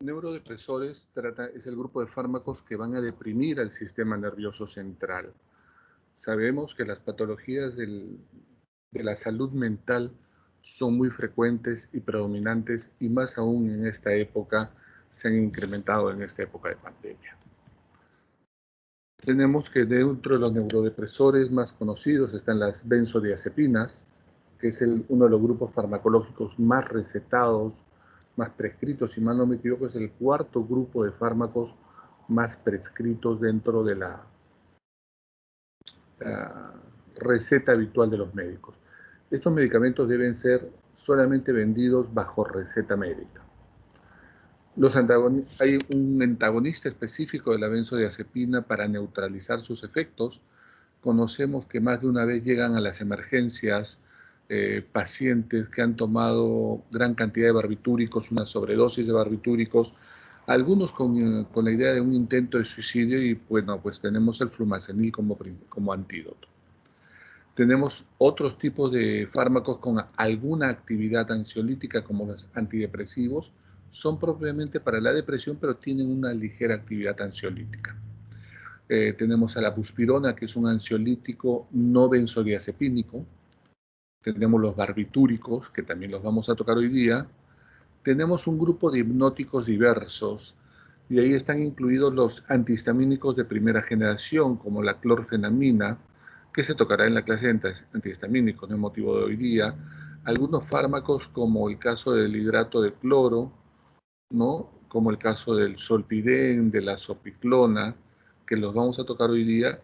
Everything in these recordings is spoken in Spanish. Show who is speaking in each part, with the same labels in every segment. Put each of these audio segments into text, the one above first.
Speaker 1: Neurodepresores es el grupo de fármacos que van a deprimir al sistema nervioso central. Sabemos que las patologías de la salud mental son muy frecuentes y predominantes, y más aún en esta época, se han incrementado en esta época de pandemia. Tenemos que dentro de los neurodepresores más conocidos están las benzodiazepinas, que es uno de los grupos farmacológicos más recetados, más prescritos, si mal no me equivoco, es el cuarto grupo de fármacos más prescritos dentro de la receta habitual de los médicos. Estos medicamentos deben ser solamente vendidos bajo receta médica. Hay un antagonista específico de la benzodiazepina para neutralizar sus efectos. Conocemos que más de una vez llegan a las emergencias pacientes que han tomado gran cantidad de barbitúricos, una sobredosis de barbitúricos, algunos con la idea de un intento de suicidio, y bueno, pues tenemos el flumazenil como antídoto. Tenemos otros tipos de fármacos con alguna actividad ansiolítica, como los antidepresivos. Son propiamente para la depresión, pero tienen una ligera actividad ansiolítica. Tenemos a la buspirona, que es un ansiolítico no benzodiazepínico. Tenemos los barbitúricos, que también los vamos a tocar hoy día. Tenemos un grupo de hipnóticos diversos, y ahí están incluidos los antihistamínicos de primera generación, como la clorfenamina, que se tocará en la clase de antihistamínicos, no es motivo de hoy día. Algunos fármacos, como el caso del hidrato de cloro, ¿no? Como el caso del solpidem, de la zopiclona, que los vamos a tocar hoy día,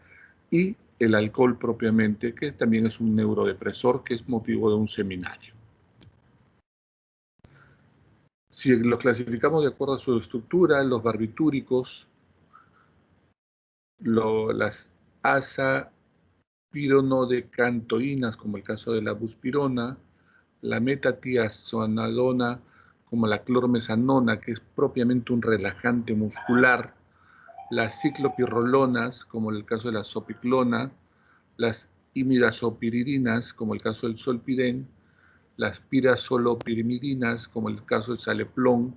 Speaker 1: y el alcohol propiamente, que también es un neurodepresor, que es motivo de un seminario. Si los clasificamos de acuerdo a su estructura, los barbitúricos, las azapironodecantoínas, como el caso de la buspirona, la metatiazonalona, como la clormesanona, que es propiamente un relajante muscular, las ciclopirrolonas, como el caso de la zopiclona, las imidazopiridinas, como el caso del solpidem, las pirazolopirimidinas, como el caso del saleplón,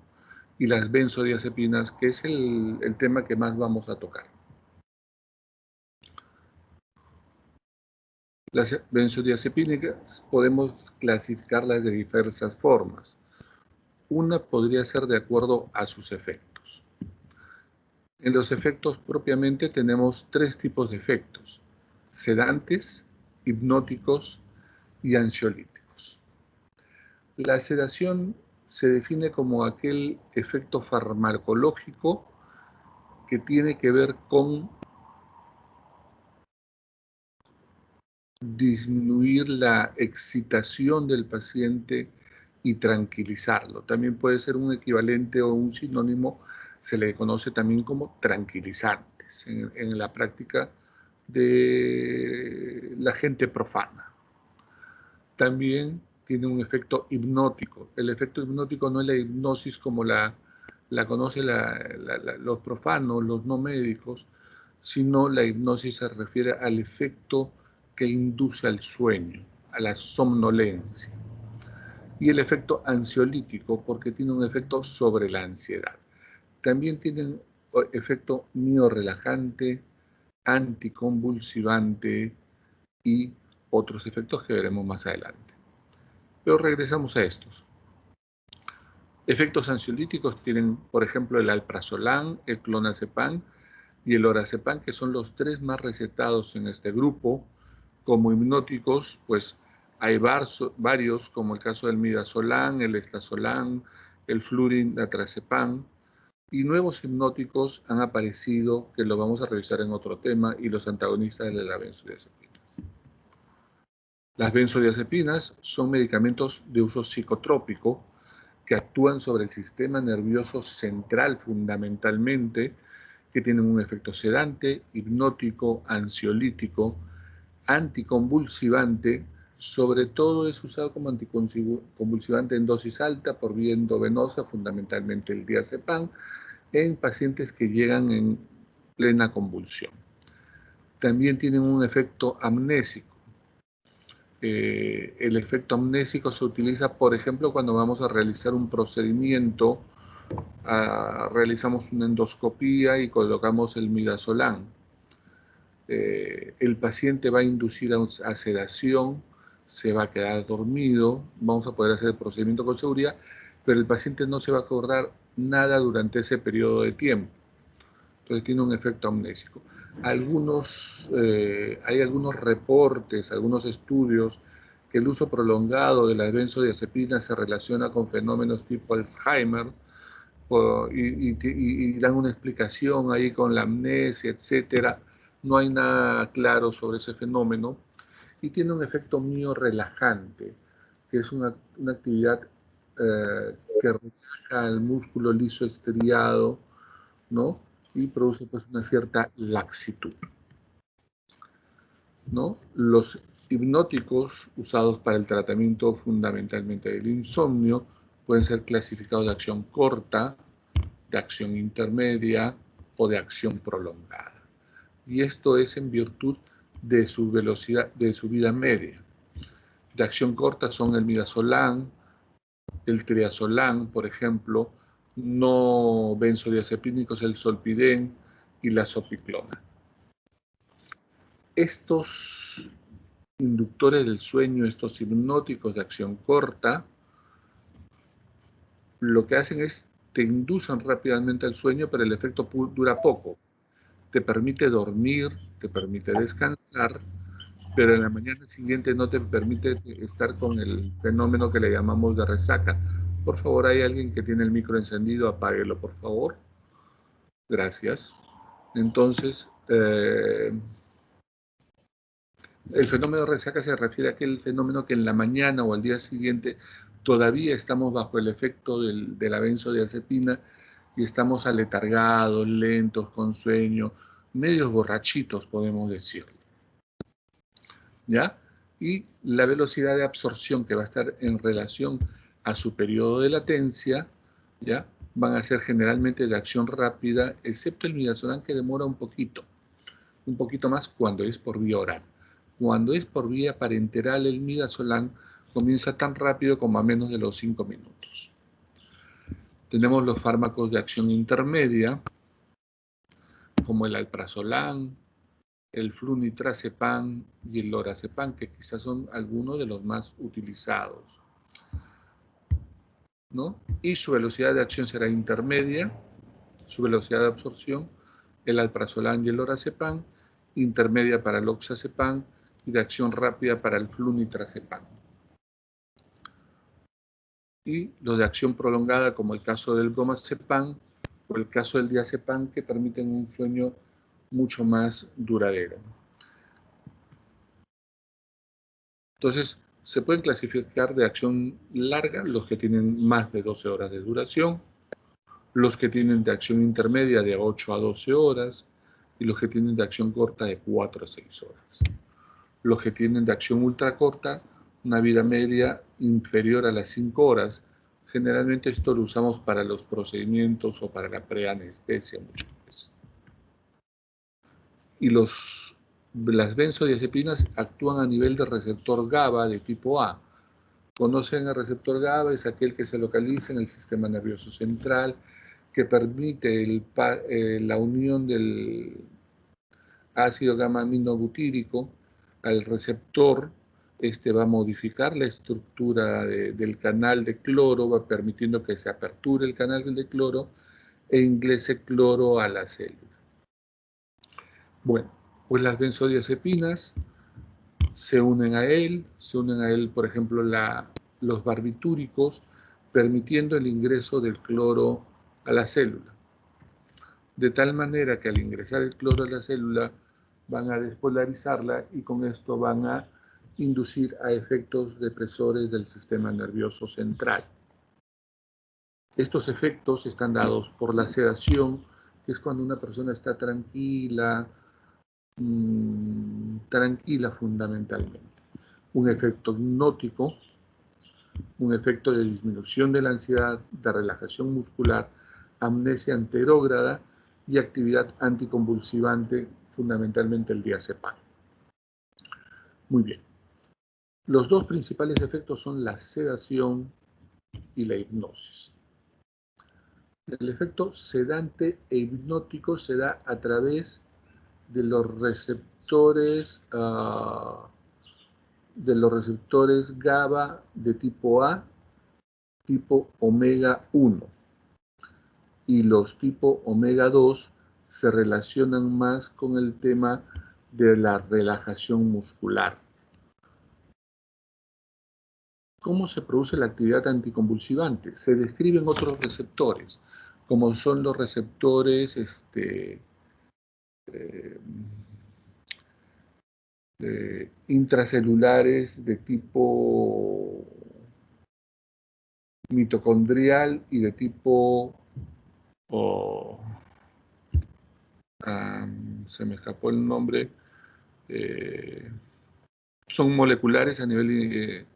Speaker 1: y las benzodiazepinas, que es el tema que más vamos a tocar. Las benzodiazepínicas podemos clasificarlas de diversas formas. Una podría ser de acuerdo a sus efectos. En los efectos propiamente tenemos tres tipos de efectos: sedantes, hipnóticos y ansiolíticos. La sedación se define como aquel efecto farmacológico que tiene que ver con disminuir la excitación del paciente y tranquilizarlo. También puede ser un equivalente o un sinónimo, se le conoce también como tranquilizantes en la práctica de la gente profana. También tiene un efecto hipnótico. El efecto hipnótico no es la hipnosis como la conocen los profanos, los no médicos, sino la hipnosis se refiere al efecto que induce al sueño, a la somnolencia. Y el efecto ansiolítico, porque tiene un efecto sobre la ansiedad. También tiene un efecto miorelajante, anticonvulsivante y otros efectos que veremos más adelante. Pero regresamos a estos. Efectos ansiolíticos tienen, por ejemplo, el alprazolam, el clonazepam y el lorazepam, que son los tres más recetados en este grupo. Como hipnóticos, pues hay varios, como el caso del midazolam, el estazolam, el flurinatrazepam, y nuevos hipnóticos han aparecido, que lo vamos a revisar en otro tema, y los antagonistas de las benzodiazepinas. Las benzodiazepinas son medicamentos de uso psicotrópico que actúan sobre el sistema nervioso central fundamentalmente, que tienen un efecto sedante, hipnótico, ansiolítico, anticonvulsivante. Sobre todo es usado como anticonvulsivante en dosis alta por vía endovenosa, fundamentalmente el diazepam, en pacientes que llegan en plena convulsión. También tienen un efecto amnésico. El efecto amnésico se utiliza, por ejemplo, cuando vamos a realizar un procedimiento realizamos una endoscopía y colocamos el midazolam. El paciente va a inducir a sedación, se va a quedar dormido, vamos a poder hacer el procedimiento con seguridad, pero el paciente no se va a acordar nada durante ese periodo de tiempo. Entonces tiene un efecto amnésico. Hay algunos reportes, algunos estudios que el uso prolongado de las benzodiazepinas se relaciona con fenómenos tipo Alzheimer y dan una explicación ahí con la amnesia, etcétera. No hay nada claro sobre ese fenómeno y tiene un efecto miorelajante, que es una actividad que relaja el músculo liso estriado, ¿no? Y produce pues una cierta laxitud, ¿no? Los hipnóticos usados para el tratamiento fundamentalmente del insomnio pueden ser clasificados de acción corta, de acción intermedia o de acción prolongada. Y esto es en virtud de su velocidad, de su vida media. De acción corta son el midazolam, el triazolam, por ejemplo, no benzodiazepínicos, el zolpidem y la zopiclona. Estos inductores del sueño, estos hipnóticos de acción corta, lo que hacen es te inducen rápidamente al sueño, pero el efecto dura poco. Te permite dormir, te permite descansar, pero en la mañana siguiente no te permite estar con el fenómeno que le llamamos de resaca. Por favor, hay alguien que tiene el micro encendido, apáguelo, por favor. Gracias. Entonces, el fenómeno de resaca se refiere a aquel fenómeno que en la mañana o al día siguiente todavía estamos bajo el efecto de la benzodiazepina y estamos aletargados, lentos, con sueño, medios borrachitos, podemos decirlo. ¿Ya? Y la velocidad de absorción que va a estar en relación a su periodo de latencia, ¿ya? Van a ser generalmente de acción rápida, excepto el midazolam que demora un poquito más cuando es por vía oral. Cuando es por vía parenteral, el midazolam comienza tan rápido como a menos de los 5 minutos. Tenemos los fármacos de acción intermedia, como el alprazolam, el flunitrazepam y el lorazepam, que quizás son algunos de los más utilizados, ¿no? Y su velocidad de acción será intermedia, su velocidad de absorción, el alprazolam y el lorazepam, intermedia para el oxazepam y de acción rápida para el flunitrazepam. Y los de acción prolongada, como el caso del bromazepam o el caso del diazepam, que permiten un sueño mucho más duradero. Entonces, se pueden clasificar de acción larga los que tienen más de 12 horas de duración, los que tienen de acción intermedia de 8 a 12 horas y los que tienen de acción corta de 4 a 6 horas. Los que tienen de acción ultracorta, una vida media inferior a las 5 horas. Generalmente esto lo usamos para los procedimientos o para la preanestesia muchas veces. Y las benzodiazepinas actúan a nivel de receptor GABA de tipo A. Conocen el receptor GABA, es aquel que se localiza en el sistema nervioso central, que permite la unión del ácido gamma-aminobutírico al receptor. Este va a modificar la estructura del canal de cloro, va permitiendo que se aperture el canal de cloro e ingrese cloro a la célula. Bueno, pues las benzodiazepinas se unen a él, por ejemplo, los barbitúricos, permitiendo el ingreso del cloro a la célula. De tal manera que al ingresar el cloro a la célula van a despolarizarla y con esto van a inducir a efectos depresores del sistema nervioso central. Estos efectos están dados por la sedación, que es cuando una persona está tranquila, tranquila fundamentalmente. Un efecto hipnótico, un efecto de disminución de la ansiedad, de relajación muscular, amnesia anterógrada y actividad anticonvulsivante, fundamentalmente el diazepam. Muy bien. Los dos principales efectos son la sedación y la hipnosis. El efecto sedante e hipnótico se da a través de los receptores GABA de tipo A, tipo omega 1, y los tipo omega 2 se relacionan más con el tema de la relajación muscular. ¿Cómo se produce la actividad anticonvulsivante? Se describen otros receptores, como son los receptores intracelulares de tipo mitocondrial y de tipo, se me escapó el nombre, son moleculares a nivel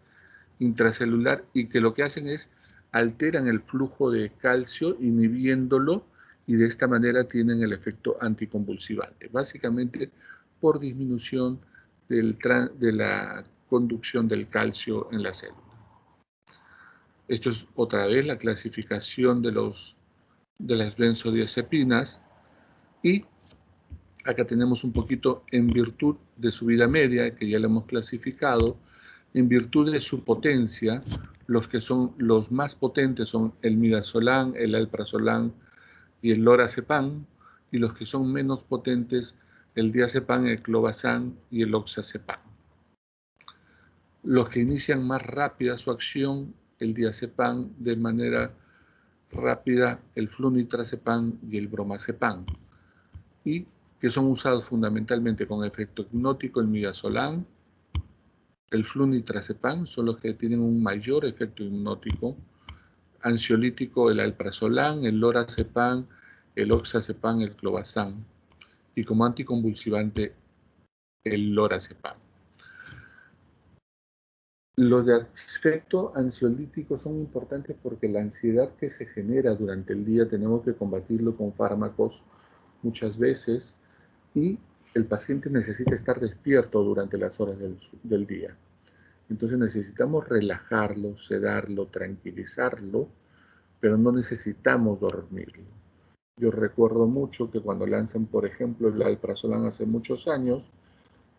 Speaker 1: intracelular y que lo que hacen es alteran el flujo de calcio inhibiéndolo y de esta manera tienen el efecto anticonvulsivante, básicamente por disminución de la conducción del calcio en la célula. Esto es otra vez la clasificación de las benzodiazepinas y acá tenemos un poquito en virtud de su vida media, que ya lo hemos clasificado, en virtud de su potencia, los que son los más potentes son el midazolam, el alprazolam y el lorazepam, y los que son menos potentes, el diazepam, el clobazam y el oxazepam. Los que inician más rápida su acción, el diazepam de manera rápida, el flunitrazepam y el bromazepam, y que son usados fundamentalmente con efecto hipnótico, el midazolam, el flunitrazepam, son los que tienen un mayor efecto hipnótico, ansiolítico, el alprazolam, el lorazepam, el oxazepam, el clobazam, y como anticonvulsivante, el lorazepam. Los de efecto ansiolítico son importantes porque la ansiedad que se genera durante el día tenemos que combatirlo con fármacos muchas veces y el paciente necesita estar despierto durante las horas del día. Entonces necesitamos relajarlo, sedarlo, tranquilizarlo, pero no necesitamos dormirlo. Yo recuerdo mucho que cuando lanzan, por ejemplo, el alprazolam hace muchos años,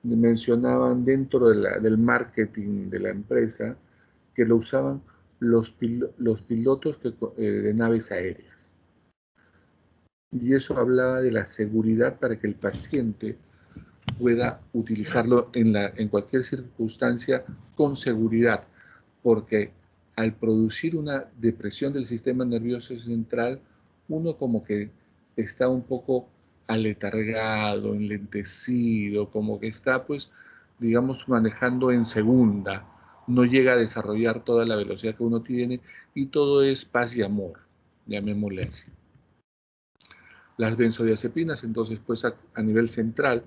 Speaker 1: mencionaban dentro del marketing de la empresa que lo usaban los pilotos de naves aéreas. Y eso hablaba de la seguridad para que el paciente pueda utilizarlo en cualquier circunstancia con seguridad, porque al producir una depresión del sistema nervioso central, uno como que está un poco aletargado, enlentecido, como que está pues, digamos, manejando en segunda, no llega a desarrollar toda la velocidad que uno tiene y todo es paz y amor, llamémosle así. Las benzodiazepinas, entonces, pues a nivel central,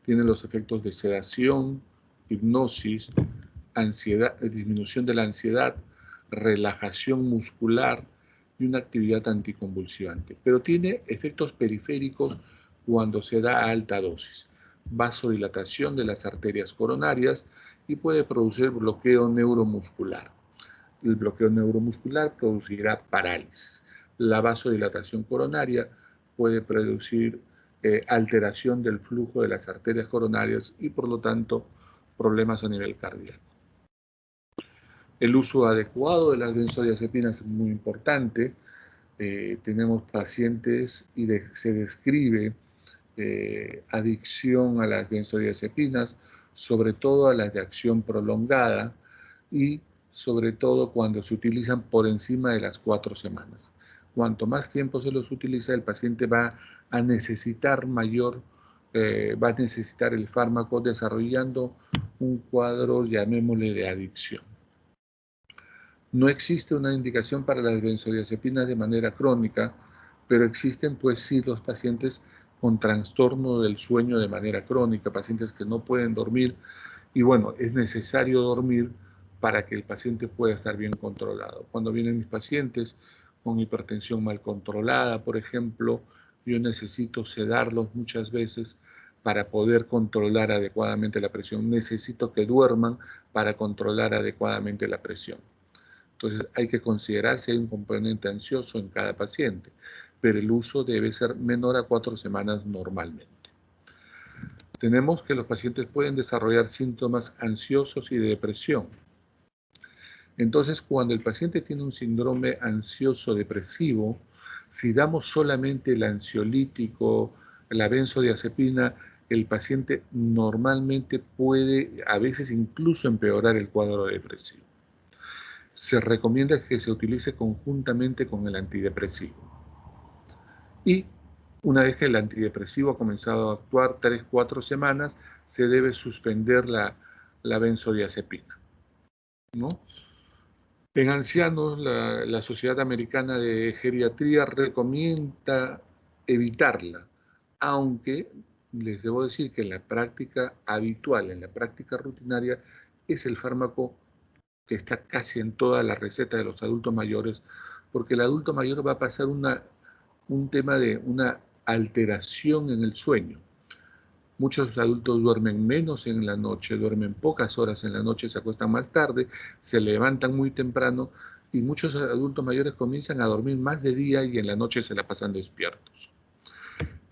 Speaker 1: tienen los efectos de sedación, hipnosis, ansiedad, disminución de la ansiedad, relajación muscular y una actividad anticonvulsivante. Pero tiene efectos periféricos cuando se da a alta dosis, vasodilatación de las arterias coronarias y puede producir bloqueo neuromuscular. El bloqueo neuromuscular producirá parálisis. La vasodilatación coronaria puede producir alteración del flujo de las arterias coronarias y por lo tanto problemas a nivel cardíaco. El uso adecuado de las benzodiazepinas es muy importante. Tenemos pacientes y se describe adicción a las benzodiazepinas, sobre todo a las de acción prolongada y sobre todo cuando se utilizan por encima de las 4 semanas. Cuanto más tiempo se los utiliza, el paciente va a necesitar va a necesitar el fármaco desarrollando un cuadro, llamémosle, de adicción. No existe una indicación para las benzodiazepinas de manera crónica, pero existen pues sí los pacientes con trastorno del sueño de manera crónica, pacientes que no pueden dormir y bueno, es necesario dormir para que el paciente pueda estar bien controlado. Cuando vienen mis pacientes con hipertensión mal controlada, por ejemplo, yo necesito sedarlos muchas veces para poder controlar adecuadamente la presión. Necesito que duerman para controlar adecuadamente la presión. Entonces hay que considerar si hay un componente ansioso en cada paciente, pero el uso debe ser menor a 4 semanas normalmente. Tenemos que los pacientes pueden desarrollar síntomas ansiosos y de depresión. Entonces, cuando el paciente tiene un síndrome ansioso depresivo, si damos solamente el ansiolítico, la benzodiazepina, el paciente normalmente puede, a veces incluso empeorar el cuadro depresivo. Se recomienda que se utilice conjuntamente con el antidepresivo. Y una vez que el antidepresivo ha comenzado a actuar 3-4 semanas, se debe suspender la benzodiazepina, ¿no? En ancianos, la Sociedad Americana de Geriatría recomienda evitarla, aunque les debo decir que en la práctica habitual, en la práctica rutinaria, es el fármaco que está casi en toda la receta de los adultos mayores, porque el adulto mayor va a pasar un tema de una alteración en el sueño. Muchos adultos duermen menos en la noche, duermen pocas horas en la noche, se acuestan más tarde, se levantan muy temprano y muchos adultos mayores comienzan a dormir más de día y en la noche se la pasan despiertos.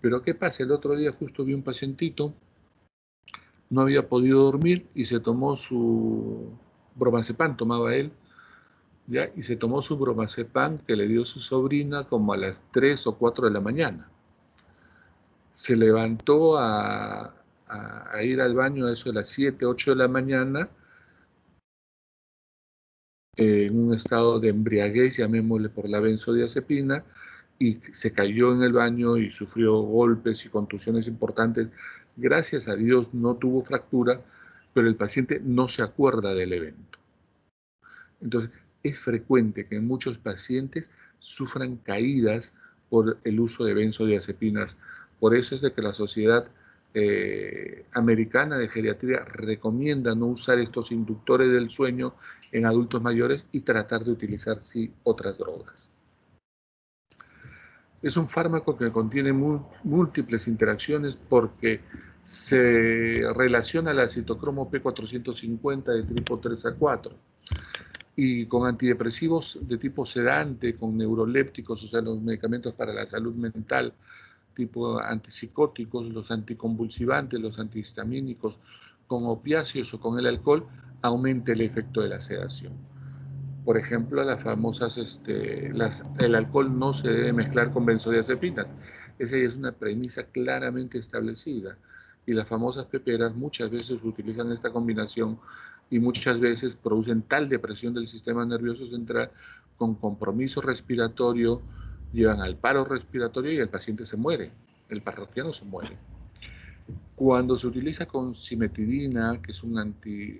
Speaker 1: Pero ¿qué pasa? El otro día justo vi un pacientito, no había podido dormir y se tomó su bromazepam, tomaba él, ¿ya? Y se tomó su bromazepam que le dio su sobrina como a las 3 o 4 de la mañana. Se levantó a ir al baño a eso de las 7, 8 de la mañana, en un estado de embriaguez, llamémosle por la benzodiazepina, y se cayó en el baño y sufrió golpes y contusiones importantes. Gracias a Dios no tuvo fractura, pero el paciente no se acuerda del evento. Entonces, es frecuente que muchos pacientes sufran caídas por el uso de benzodiazepinas. Por eso es de que la Sociedad Americana de Geriatría recomienda no usar estos inductores del sueño en adultos mayores y tratar de utilizar, sí, otras drogas. Es un fármaco que contiene múltiples interacciones porque se relaciona a la citocromo P450 de tipo 3A4 y con antidepresivos de tipo sedante, con neurolépticos, o sea, los medicamentos para la salud mental, tipo antipsicóticos, los anticonvulsivantes, los antihistamínicos, con opiáceos o con el alcohol, aumenta el efecto de la sedación. Por ejemplo, las famosas, el alcohol no se debe mezclar con benzodiazepinas. Esa es una premisa claramente establecida. Y las famosas peperas muchas veces utilizan esta combinación y muchas veces producen tal depresión del sistema nervioso central con compromiso respiratorio, llevan al paro respiratorio y el paciente se muere, el parroquiano se muere. Cuando se utiliza con cimetidina, que es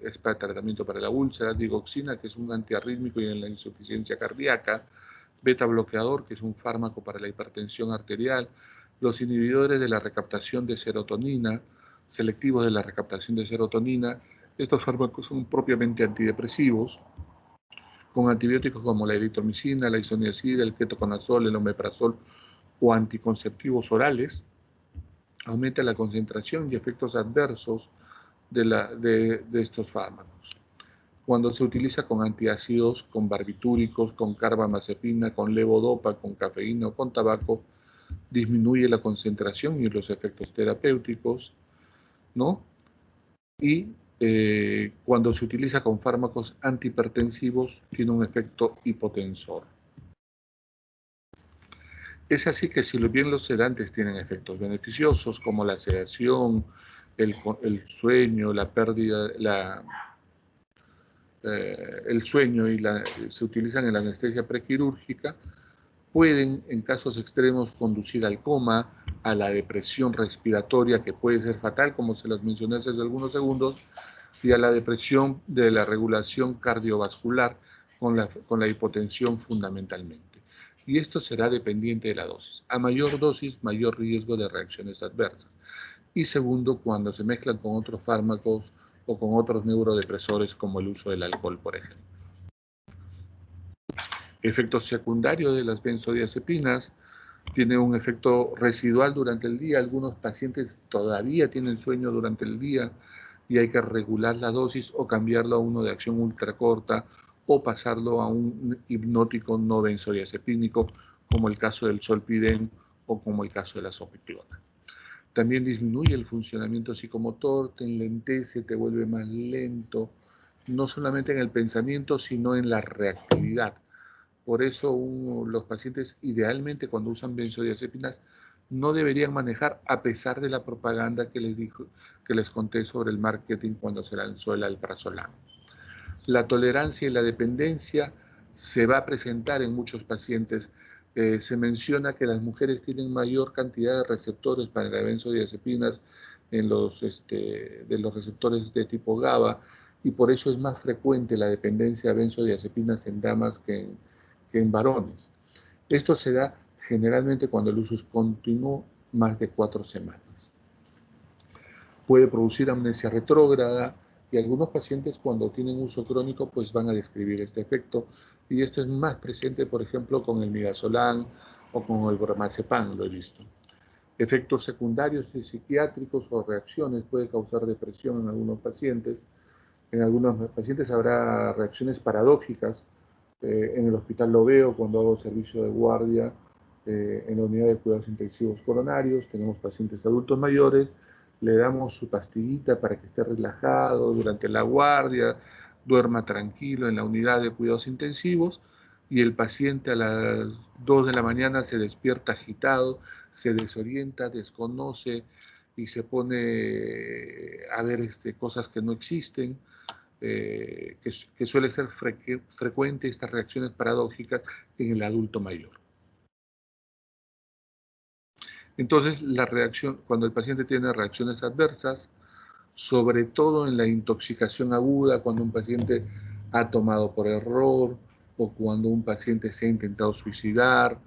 Speaker 1: es para tratamiento para la úlcera, digoxina, que es un antiarrítmico y en la insuficiencia cardíaca, beta bloqueador, que es un fármaco para la hipertensión arterial, los inhibidores de la recaptación de serotonina, selectivos de la recaptación de serotonina, estos fármacos son propiamente antidepresivos, con antibióticos como la eritromicina, la isoniazida, el ketoconazol, el omeprazol o anticonceptivos orales, aumenta la concentración y efectos adversos de estos fármacos. Cuando se utiliza con antiácidos, con barbitúricos, con carbamazepina, con levodopa, con cafeína o con tabaco, disminuye la concentración y los efectos terapéuticos, ¿no? Y cuando se utiliza con fármacos antihipertensivos, tiene un efecto hipotensor. Es así que si bien los sedantes tienen efectos beneficiosos como la sedación, el sueño, la pérdida, el sueño se utilizan en la anestesia prequirúrgica, pueden en casos extremos conducir al coma, a la depresión respiratoria que puede ser fatal, como se las mencioné hace algunos segundos, y a la depresión de la regulación cardiovascular con la hipotensión fundamentalmente. Y esto será dependiente de la dosis. A mayor dosis, mayor riesgo de reacciones adversas. Y segundo, cuando se mezclan con otros fármacos o con otros neurodepresores como el uso del alcohol, por ejemplo. Efectos secundarios de las benzodiazepinas, tiene un efecto residual durante el día. Algunos pacientes todavía tienen sueño durante el día y hay que regular la dosis o cambiarlo a uno de acción ultracorta o pasarlo a un hipnótico no benzodiazepínico, como el caso del Zolpidem o como el caso de la zopiclona. También disminuye el funcionamiento psicomotor, te enlentece, te vuelve más lento, no solamente en el pensamiento, sino en la reactividad. Por eso los pacientes idealmente cuando usan benzodiazepinas no deberían manejar, a pesar de la propaganda que les conté sobre el marketing cuando se lanzó el alprazolam. La tolerancia y la dependencia se va a presentar en muchos pacientes. Se menciona que las mujeres tienen mayor cantidad de receptores para las benzodiazepinas de los receptores de tipo GABA, y por eso es más frecuente la dependencia de benzodiazepinas en damas que en varones. Esto se da generalmente cuando el uso es continuo, más de 4 semanas. Puede producir amnesia retrógrada, y algunos pacientes cuando tienen uso crónico pues van a describir este efecto, y esto es más presente por ejemplo con el midazolam o con el bromazepam, lo he visto. Efectos secundarios psiquiátricos o reacciones: puede causar depresión en algunos pacientes. En algunos pacientes habrá reacciones paradójicas. En el hospital lo veo cuando hago servicio de guardia en la unidad de cuidados intensivos coronarios. Tenemos pacientes adultos mayores, le damos su pastillita para que esté relajado durante la guardia, duerma tranquilo en la unidad de cuidados intensivos, y el paciente a las 2 de la mañana se despierta agitado, se desorienta, desconoce y se pone a ver cosas que no existen. Que suele ser frecuente estas reacciones paradójicas en el adulto mayor. Entonces, la reacción, cuando el paciente tiene reacciones adversas, sobre todo en la intoxicación aguda, cuando un paciente ha tomado por error, o cuando un paciente se ha intentado suicidar,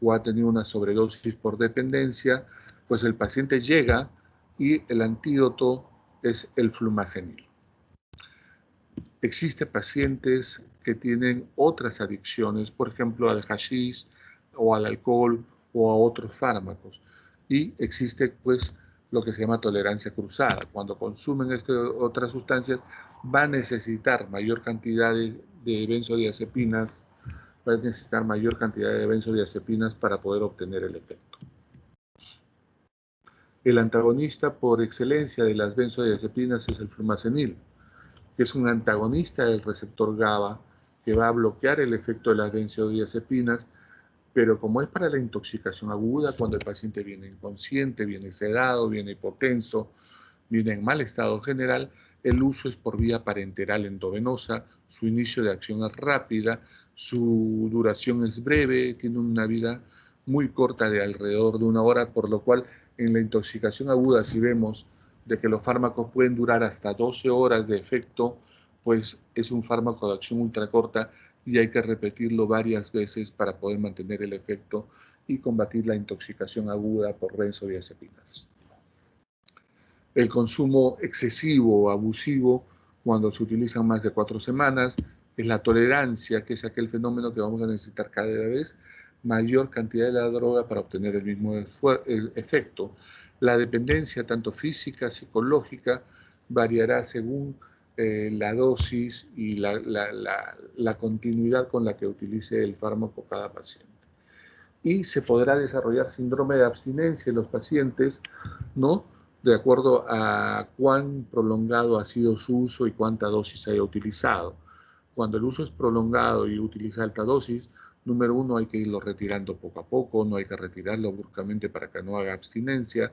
Speaker 1: o ha tenido una sobredosis por dependencia, pues el paciente llega y el antídoto es el flumazenil. Existen pacientes que tienen otras adicciones, por ejemplo al hashish o al alcohol o a otros fármacos, y existe pues lo que se llama tolerancia cruzada. Cuando consumen otras sustancias va a necesitar mayor cantidad de benzodiazepinas, va a necesitar mayor cantidad de benzodiazepinas para poder obtener el efecto. El antagonista por excelencia de las benzodiazepinas es el flumazenil, que es un antagonista del receptor GABA, que va a bloquear el efecto de las benzodiazepinas, pero como es para la intoxicación aguda, cuando el paciente viene inconsciente, viene sedado, viene hipotenso, viene en mal estado general, el uso es por vía parenteral endovenosa, su inicio de acción es rápida, su duración es breve, tiene una vida muy corta de alrededor de 1 hora, por lo cual en la intoxicación aguda, si vemos de que los fármacos pueden durar hasta 12 horas de efecto, pues es un fármaco de acción ultracorta y hay que repetirlo varias veces para poder mantener el efecto y combatir la intoxicación aguda por benzodiazepinas. El consumo excesivo o abusivo, cuando se utilizan más de 4 semanas, es la tolerancia, que es aquel fenómeno que vamos a necesitar cada vez mayor cantidad de la droga para obtener el mismo efecto. La dependencia, tanto física, psicológica, variará según la dosis y la continuidad con la que utilice el fármaco cada paciente. Y se podrá desarrollar síndrome de abstinencia en los pacientes, ¿no?, de acuerdo a cuán prolongado ha sido su uso y cuánta dosis haya utilizado. Cuando el uso es prolongado y utiliza alta dosis, número 1, hay que irlo retirando poco a poco, no hay que retirarlo bruscamente para que no haga abstinencia.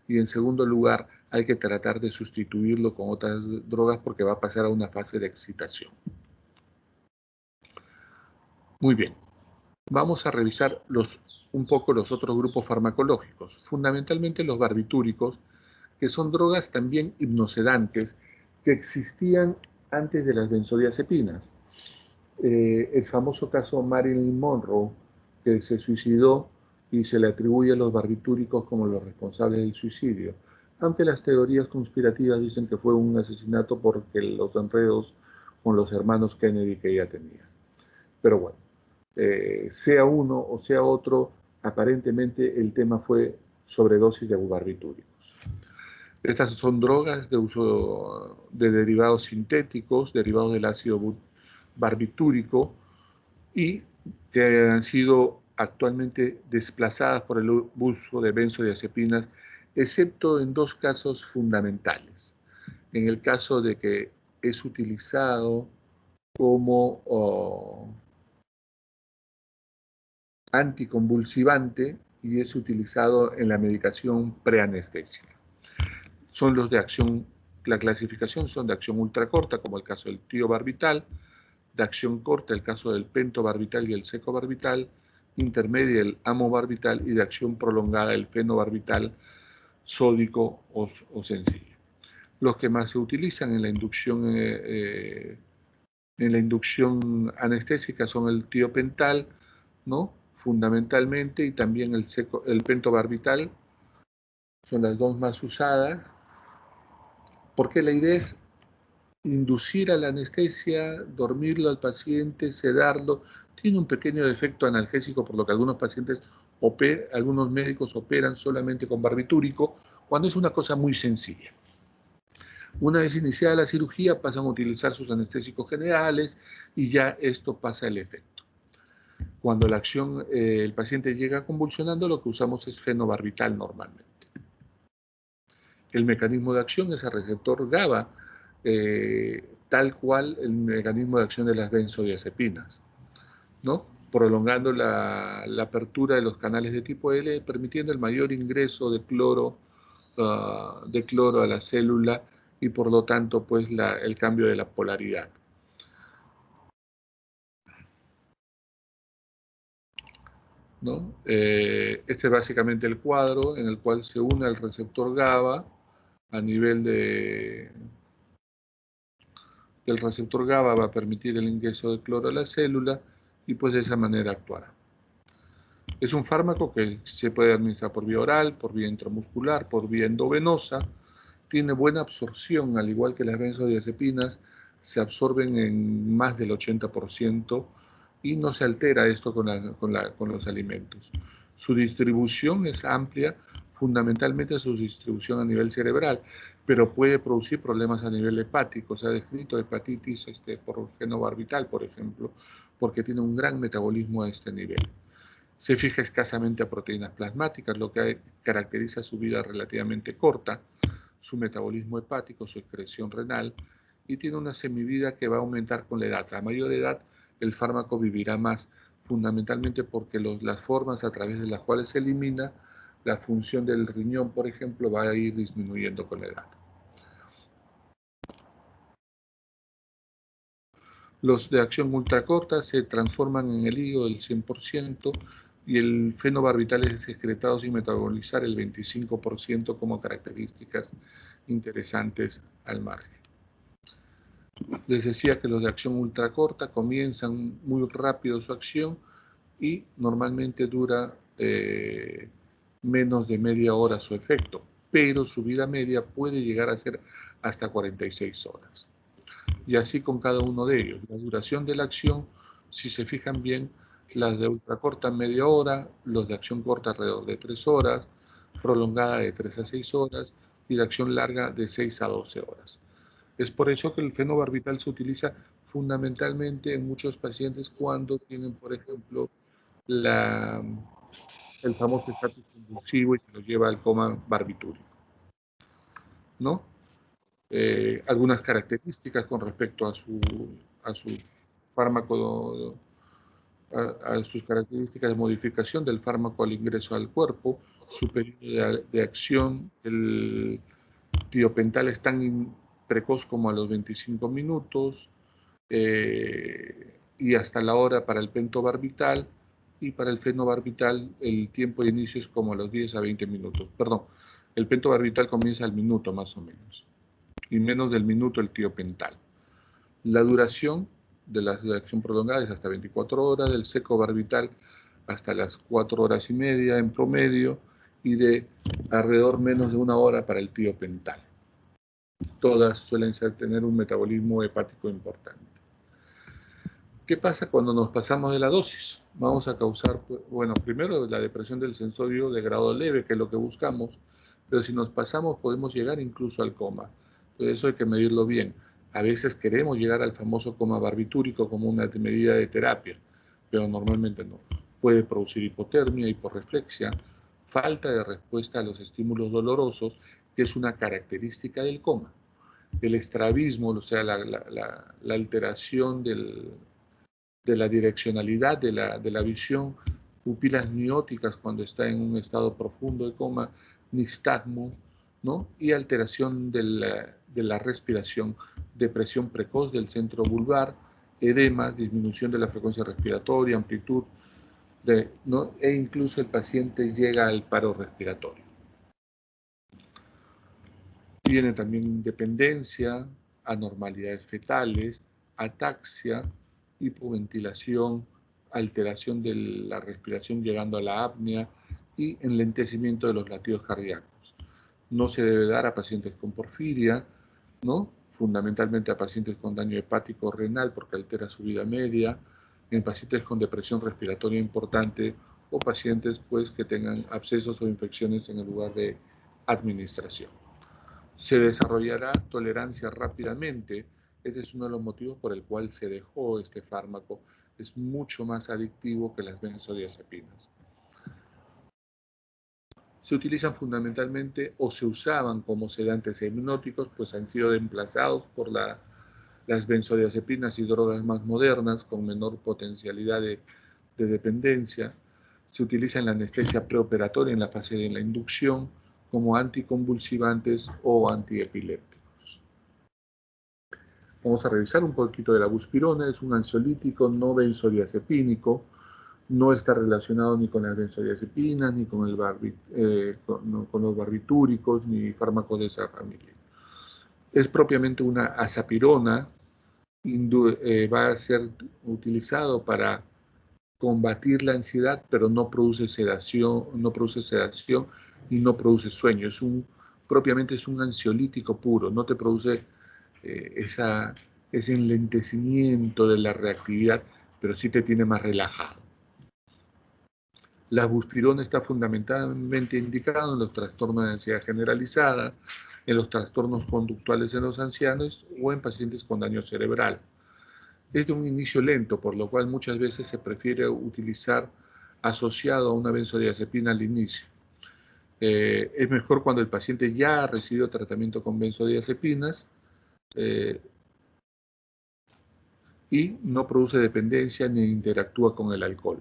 Speaker 1: Y en segundo lugar, hay que tratar de sustituirlo con otras drogas porque va a pasar a una fase de excitación. Muy bien, vamos a revisar un poco los otros grupos farmacológicos, fundamentalmente los barbitúricos, que son drogas también hipnosedantes que existían antes de las benzodiazepinas. El famoso caso Marilyn Monroe, que se suicidó y se le atribuye a los barbitúricos como los responsables del suicidio, aunque las teorías conspirativas dicen que fue un asesinato porque los enredos con los hermanos Kennedy que ella tenía. Pero bueno, sea uno o sea otro, aparentemente el tema fue sobredosis de barbitúricos. Estas son drogas de uso de derivados sintéticos, derivados del ácido barbitúrico y que han sido actualmente desplazadas por el uso de benzodiazepinas, excepto en dos casos fundamentales. En el caso de que es utilizado como anticonvulsivante y es utilizado en la medicación preanestésica. Son los de acción, la clasificación son de acción ultracorta, como el caso del tiobarbital, de acción corta, el caso del pentobarbital y el secobarbital, intermedia el amobarbital y de acción prolongada el fenobarbital sódico o sencillo. Los que más se utilizan en la inducción anestésica son el tiopental, ¿no? Fundamentalmente, y también el pentobarbital, son las dos más usadas, porque la idea es inducir a la anestesia, dormirlo al paciente, sedarlo. Tiene un pequeño efecto analgésico, por lo que algunos médicos operan solamente con barbitúrico, cuando es una cosa muy sencilla. Una vez iniciada la cirugía, pasan a utilizar sus anestésicos generales y ya esto pasa el efecto. Cuando el paciente llega convulsionando, lo que usamos es fenobarbital normalmente. El mecanismo de acción es el receptor GABA, tal cual el mecanismo de acción de las benzodiazepinas, ¿no? Prolongando la apertura de los canales de tipo L, permitiendo el mayor ingreso de cloro a la célula y por lo tanto pues el cambio de la polaridad. ¿No? Este es básicamente el cuadro en el cual se une el receptor GABA a nivel del receptor GABA va a permitir el ingreso de cloro a la célula y pues de esa manera actuará. Es un fármaco que se puede administrar por vía oral, por vía intramuscular, por vía endovenosa. Tiene buena absorción, al igual que las benzodiazepinas, se absorben en más del 80% y no se altera esto con los alimentos. Su distribución es amplia, fundamentalmente su distribución a nivel cerebral, pero puede producir problemas a nivel hepático. Se ha descrito hepatitis por fenobarbital, por ejemplo, porque tiene un gran metabolismo a este nivel. Se fija escasamente a proteínas plasmáticas, lo que caracteriza su vida relativamente corta, su metabolismo hepático, su excreción renal, y tiene una semivida que va a aumentar con la edad. A mayor edad, el fármaco vivirá más, fundamentalmente porque las formas a través de las cuales se elimina la función del riñón, por ejemplo, va a ir disminuyendo con la edad. Los de acción ultracorta se transforman en el hígado del 100% y el fenobarbital es excretado sin metabolizar el 25% como características interesantes al margen. Les decía que los de acción ultracorta comienzan muy rápido su acción y normalmente dura menos de media hora su efecto, pero su vida media puede llegar a ser hasta 46 horas. Y así con cada uno de ellos. La duración de la acción, si se fijan bien, las de ultracorta media hora, los de acción corta alrededor de 3 horas, prolongada de 3 a 6 horas y de acción larga de 6 a 12 horas. Es por eso que el fenobarbital se utiliza fundamentalmente en muchos pacientes cuando tienen, por ejemplo, el famoso estatus convulsivo y se los lleva al coma barbitúrico, ¿no? Algunas características con respecto a su fármaco, a sus características de modificación del fármaco al ingreso al cuerpo, su periodo de acción, el tiopental es tan precoz como a los 25 minutos y hasta la hora para el pentobarbital, y para el fenobarbital el tiempo de inicio es como a los 10 a 20 minutos. Perdón, el pentobarbital comienza al minuto más o menos, y menos del minuto el tiopental. La duración de la acción prolongada es hasta 24 horas, del secobarbital hasta las 4 horas y media en promedio, y de alrededor menos de 1 hora para el tiopental. Todas suelen tener un metabolismo hepático importante. ¿Qué pasa cuando nos pasamos de la dosis? Vamos a causar, bueno, primero la depresión del sensorio de grado leve, que es lo que buscamos, pero si nos pasamos podemos llegar incluso al coma. Entonces eso hay que medirlo bien. A veces queremos llegar al famoso coma barbitúrico como una medida de terapia, pero normalmente no. Puede producir hipotermia, hiporreflexia, falta de respuesta a los estímulos dolorosos, que es una característica del coma. El estrabismo, o sea, la alteración de la direccionalidad de la visión, pupilas mióticas cuando está en un estado profundo de coma, nistagmo, ¿no? Y alteración de la respiración, depresión precoz del centro vulvar, edema, disminución de la frecuencia respiratoria, amplitud, ¿no? E incluso el paciente llega al paro respiratorio. Tiene también dependencia, anormalidades fetales, ataxia, hipoventilación, alteración de la respiración llegando a la apnea y enlentecimiento de los latidos cardíacos. No se debe dar a pacientes con porfiria, ¿no? Fundamentalmente a pacientes con daño hepático renal porque altera su vida media, en pacientes con depresión respiratoria importante o pacientes pues, que tengan abscesos o infecciones en el lugar de administración. Se desarrollará tolerancia rápidamente. Este es uno de los motivos por el cual se dejó este fármaco. Es mucho más adictivo que las benzodiazepinas. Se utilizan fundamentalmente o se usaban como sedantes hipnóticos, pues han sido reemplazados por las benzodiazepinas y drogas más modernas con menor potencialidad de dependencia. Se utiliza en la anestesia preoperatoria en la fase de la inducción como anticonvulsivantes o antiepilépticos. Vamos a revisar un poquito de la buspirona. Es un ansiolítico no benzodiazepínico. No está relacionado ni con las benzodiazepinas, ni con, con los barbitúricos, ni fármacos de esa familia. Es propiamente una azapirona. Va a ser utilizado para combatir la ansiedad, pero no produce sedación y no produce sueño. Propiamente es un ansiolítico puro, no te produce ese enlentecimiento de la reactividad, pero sí te tiene más relajado. La buspirona está fundamentalmente indicada en los trastornos de ansiedad generalizada, en los trastornos conductuales en los ancianos o en pacientes con daño cerebral. Es de un inicio lento, por lo cual muchas veces se prefiere utilizar asociado a una benzodiazepina al inicio. Es mejor cuando el paciente ya ha recibido tratamiento con benzodiazepinas y no produce dependencia ni interactúa con el alcohol.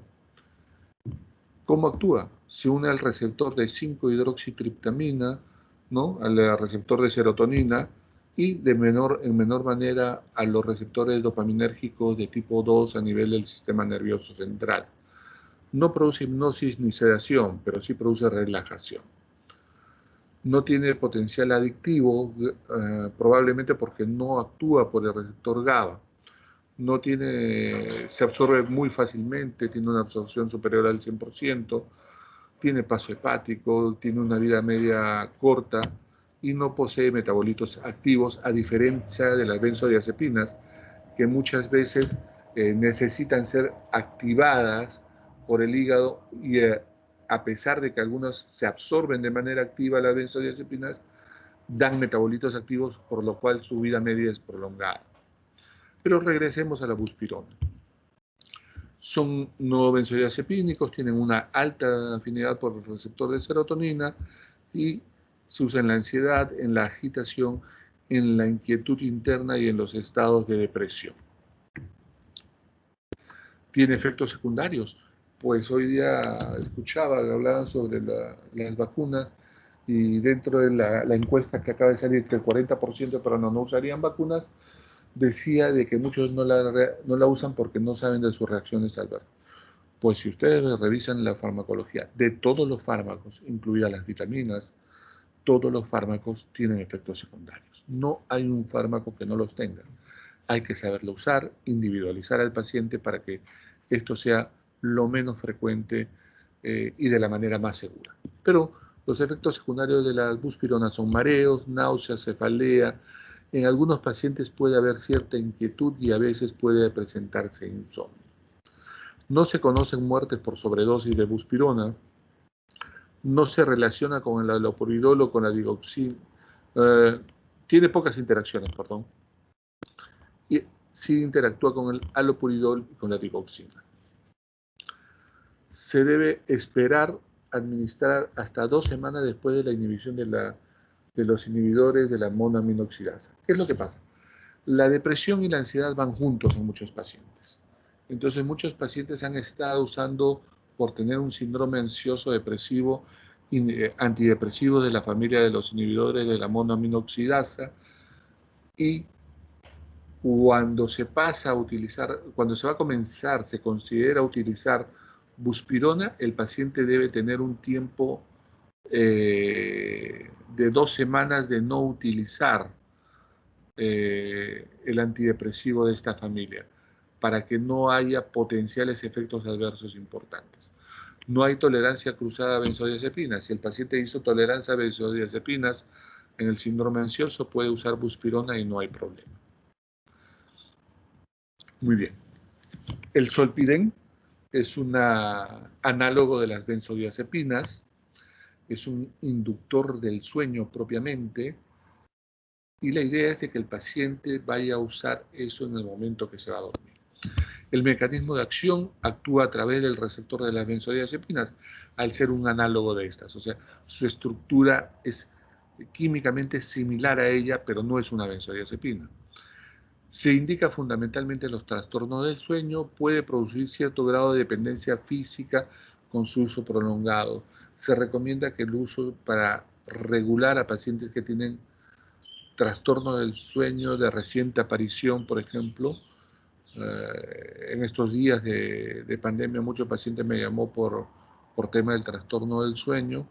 Speaker 1: ¿Cómo actúa? Se une al receptor de 5-hidroxitriptamina, ¿no? Al receptor de serotonina y en menor manera a los receptores dopaminérgicos de tipo 2 a nivel del sistema nervioso central. No produce hipnosis ni sedación, pero sí produce relajación. No tiene potencial adictivo, probablemente porque no actúa por el receptor GABA. Se absorbe muy fácilmente, tiene una absorción superior al 100%, tiene paso hepático, tiene una vida media corta y no posee metabolitos activos, a diferencia de las benzodiazepinas, que muchas veces necesitan ser activadas por el hígado y a pesar de que algunos se absorben de manera activa las benzodiazepinas, dan metabolitos activos, por lo cual su vida media es prolongada. Pero regresemos a la buspirona. Son no benzodiazepínicos, tienen una alta afinidad por el receptor de serotonina y se usa en la ansiedad, en la agitación, en la inquietud interna y en los estados de depresión. ¿Tiene efectos secundarios? Pues hoy día hablaban sobre las vacunas y dentro de la encuesta que acaba de salir, que el 40% de peruanos no usarían vacunas, decía de que muchos no la usan porque no saben de sus reacciones adversas. Pues si ustedes revisan la farmacología de todos los fármacos, incluidas las vitaminas, todos los fármacos tienen efectos secundarios. No hay un fármaco que no los tenga. Hay que saberlo usar, individualizar al paciente para que esto sea lo menos frecuente y de la manera más segura. Pero los efectos secundarios de las buspironas son mareos, náuseas, cefalea. En algunos pacientes puede haber cierta inquietud y a veces puede presentarse insomnio. No se conocen muertes por sobredosis de buspirona. No se relaciona con el haloperidol o con la digoxina. Tiene pocas interacciones, perdón. sí interactúa con el halopuridol y con la digoxina. Se debe esperar administrar hasta 2 semanas después de la inhibición de los inhibidores de la monoaminoxidasa. ¿Qué es lo que pasa? La depresión y la ansiedad van juntos en muchos pacientes. Entonces, muchos pacientes han estado usando, por tener un síndrome ansioso depresivo, antidepresivos de la familia de los inhibidores de la monoaminoxidasa, y cuando se pasa a utilizar, cuando se va a comenzar, se considera utilizar buspirona, el paciente debe tener un tiempo de 2 semanas de no utilizar el antidepresivo de esta familia, para que no haya potenciales efectos adversos importantes. No hay tolerancia cruzada a benzodiazepinas. Si el paciente hizo tolerancia a benzodiazepinas en el síndrome ansioso, puede usar buspirona y no hay problema. Muy bien. El zolpidem es un análogo de las benzodiazepinas, es un inductor del sueño propiamente, y la idea es de que el paciente vaya a usar eso en el momento que se va a dormir. El mecanismo de acción actúa a través del receptor de las benzodiazepinas, al ser un análogo de estas. O sea, su estructura es químicamente similar a ella, pero no es una benzodiazepina. Se indica fundamentalmente en los trastornos del sueño, puede producir cierto grado de dependencia física con su uso prolongado. Se recomienda que el uso para regular a pacientes que tienen trastorno del sueño de reciente aparición, por ejemplo. En estos días de pandemia, muchos pacientes me llamó por tema del trastorno del sueño,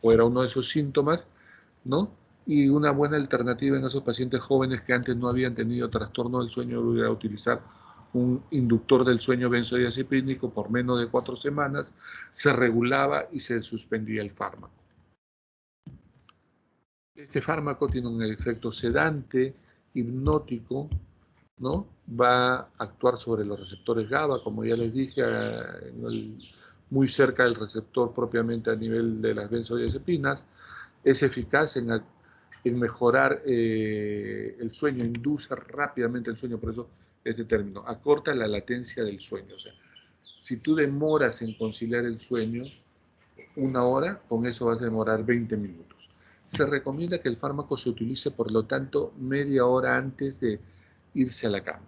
Speaker 1: o era uno de esos síntomas, ¿no? Y una buena alternativa en esos pacientes jóvenes que antes no habían tenido trastorno del sueño era utilizar un inductor del sueño benzodiazepínico por menos de 4 semanas, se regulaba y se suspendía el fármaco. Este fármaco tiene un efecto sedante, hipnótico, ¿no? Va a actuar sobre los receptores GABA, como ya les dije, muy cerca del receptor propiamente a nivel de las benzodiazepinas. Es eficaz en mejorar el sueño, induce rápidamente el sueño, por eso este término, acorta la latencia del sueño. O sea, si tú demoras en conciliar el sueño 1 hora, con eso vas a demorar 20 minutos. Se recomienda que el fármaco se utilice, por lo tanto, media hora antes de irse a la cama.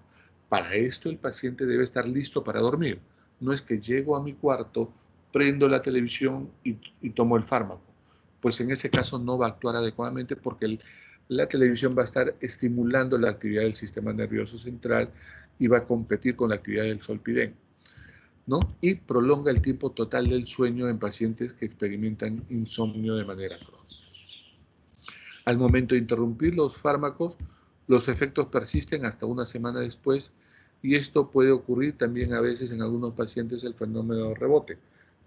Speaker 1: Para esto el paciente debe estar listo para dormir. No es que llego a mi cuarto, prendo la televisión y tomo el fármaco. Pues en ese caso no va a actuar adecuadamente, porque la televisión va a estar estimulando la actividad del sistema nervioso central y va a competir con la actividad del zolpidem, ¿no? Y prolonga el tiempo total del sueño en pacientes que experimentan insomnio de manera crónica. Al momento de interrumpir los fármacos, los efectos persisten hasta 1 semana después, y esto puede ocurrir también a veces en algunos pacientes el fenómeno de rebote.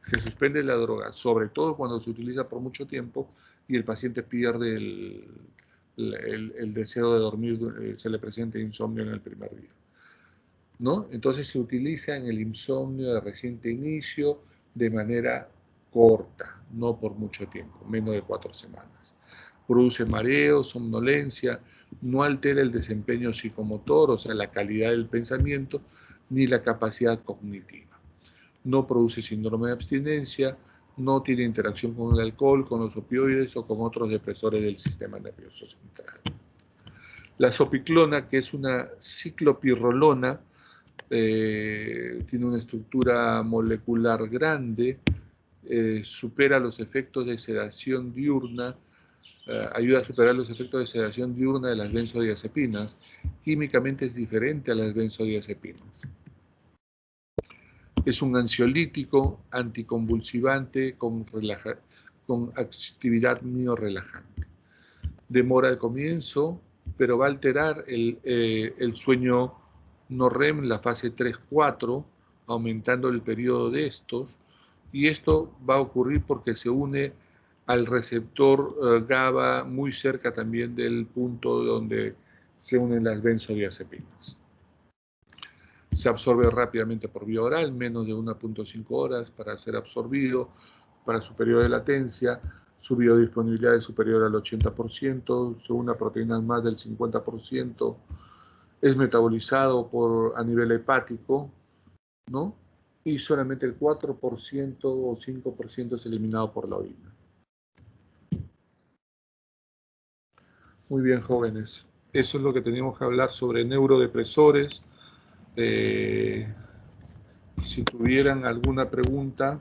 Speaker 1: Se suspende la droga, sobre todo cuando se utiliza por mucho tiempo y el paciente pierde el deseo de dormir, se le presenta insomnio en el primer día, ¿no? Entonces se utiliza en el insomnio de reciente inicio de manera corta, no por mucho tiempo, menos de 4 semanas. Produce mareo, somnolencia, no altera el desempeño psicomotor, o sea, la calidad del pensamiento, ni la capacidad cognitiva. No produce síndrome de abstinencia, no tiene interacción con el alcohol, con los opioides o con otros depresores del sistema nervioso central. La zopiclona, que es una ciclopirrolona, tiene una estructura molecular grande, supera los efectos de sedación diurna, ayuda a superar los efectos de sedación diurna de las benzodiazepinas. Químicamente es diferente a las benzodiazepinas. Es un ansiolítico, anticonvulsivante con actividad miorelajante. Demora el comienzo, pero va a alterar el sueño no REM, la fase 3-4, aumentando el periodo de estos, y esto va a ocurrir porque se une al receptor GABA muy cerca también del punto donde se unen las benzodiazepinas. Se absorbe rápidamente por vía oral, menos de 1.5 horas para ser absorbido, para su periodo de latencia. Su biodisponibilidad es superior al 80%, según una proteína más del 50%, es metabolizado a nivel hepático, ¿no? Y solamente el 4% o 5% es eliminado por la orina. Muy bien, jóvenes. Eso es lo que teníamos que hablar sobre neurodepresores. Si tuvieran alguna pregunta,